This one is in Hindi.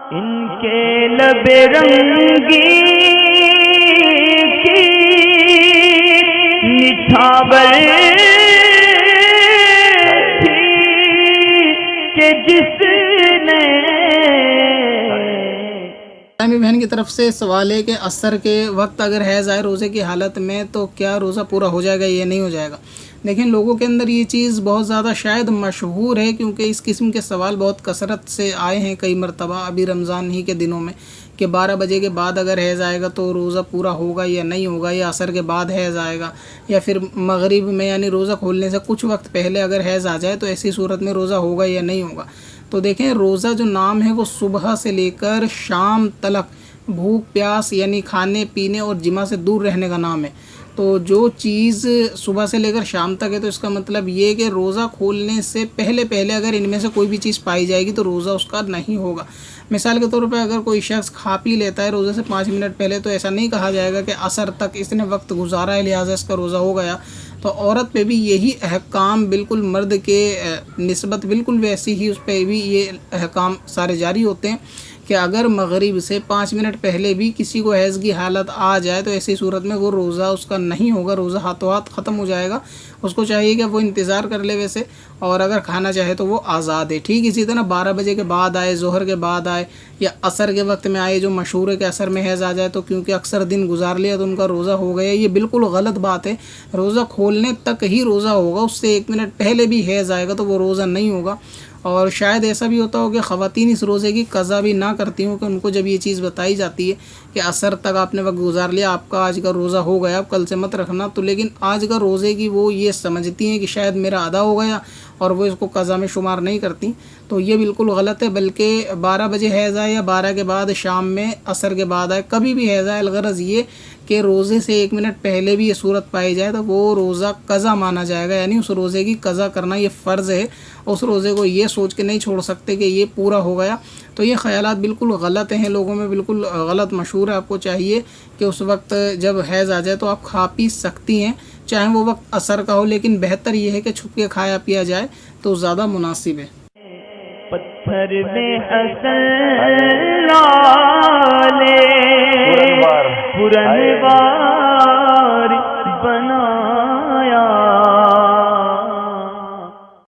इनके लबे रंगी की निछावर थी कि जिसने। बहन की तरफ से सवाल है कि असर के वक्त अगर हैज़ आए रोज़े की हालत में तो क्या रोज़ा पूरा हो जाएगा या नहीं हो जाएगा। लेकिन लोगों के अंदर ये चीज़ बहुत ज़्यादा शायद मशहूर है, क्योंकि इस किस्म के सवाल बहुत कसरत से आए हैं कई मरतबा अभी रमज़ान ही के दिनों में कि 12 बजे के बाद अगर हैज़ आएगा तो रोज़ा पूरा होगा या नहीं होगा, या असर के बाद हैज़ आएगा, या फिर मगरिब में यानी रोज़ा खोलने से कुछ वक्त पहले अगर हैज़ आ जाए तो ऐसी सूरत में रोज़ा होगा या नहीं होगा। तो देखें, रोज़ा जो नाम है वो सुबह से लेकर शाम तलक भूख प्यास यानी खाने पीने और जिमा से दूर रहने का नाम है। तो जो चीज़ सुबह से लेकर शाम तक है तो इसका मतलब ये कि रोज़ा खोलने से पहले पहले अगर इनमें से कोई भी चीज़ पाई जाएगी तो रोज़ा उसका नहीं होगा। मिसाल के तौर पे अगर कोई शख्स खा पी लेता है रोज़े से 5 मिनट पहले तो ऐसा नहीं कहा जाएगा कि असर तक इसने वक्त गुजारा है लिहाजा इसका रोज़ा हो गया। तो औरत पे भी यही अहकाम बिल्कुल मर्द के निस्बत बिल्कुल वैसी ही उस पर भी ये अहकाम सारे जारी होते हैं कि अगर मगरिब से 5 मिनट पहले भी किसी को हैज़ की हालत आ जाए तो ऐसी सूरत में वो रोज़ा उसका नहीं होगा, रोज़ा हाथों हाथ ख़त्म हो जाएगा। उसको चाहिए कि वो इंतज़ार कर ले वैसे, और अगर खाना चाहे तो वो आज़ाद है। ठीक इसी तरह 12 बजे के बाद आए, ज़ोहर के बाद आए या असर के वक्त में आए, जो मशहूर है कि असर में हैज़ आ जाए तो क्योंकि अक्सर दिन गुजार लिया तो उनका रोज़ा हो गया, ये बिल्कुल गलत बात है। रोज़ा खोलने तक ही रोज़ा होगा, उससे 1 मिनट पहले भी हैज़ आएगा तो वो रोज़ा नहीं होगा। और शायद ऐसा भी होता हो कि ख़वातीन इस रोज़े की क़ज़ा भी ना करती हूँ कि उनको जब ये चीज़ बताई जाती है कि असर तक आपने वक्त गुजार लिया, आपका आज का रोज़ा हो गया, आप कल से मत रखना, तो लेकिन आज का रोज़े की वो ये समझती हैं कि शायद मेरा अदा हो गया और वो इसको क़ज़ा में शुमार नहीं करती। तो ये बिल्कुल गलत है। बल्कि 12 बजे हैज़ आए या 12 के बाद शाम में असर के बाद आए, कभी भी हैज़ आए, अलगरज़ ये कि रोज़े से 1 मिनट पहले भी ये सूरत पाई जाए तो वो रोज़ा क़ज़ा माना जाएगा, यानी उस रोज़े की क़ज़ा करना ये फ़र्ज़ है। उस रोज़े को ये सोच के नहीं छोड़ सकते कि ये पूरा हो गया। तो ये ख़यालात बिल्कुल गलत हैं, लोगों में बिल्कुल गलत मशहूर है। आपको चाहिए कि उस वक्त जब हैज़ आ जाए तो आप खा पी सकती हैं, चाहे वो वक्त असर का हो, लेकिन बेहतर ये है कि छुप के खाया पिया जाए तो ज़्यादा मुनासिब है। पत्थर में असल लाले पुरनवार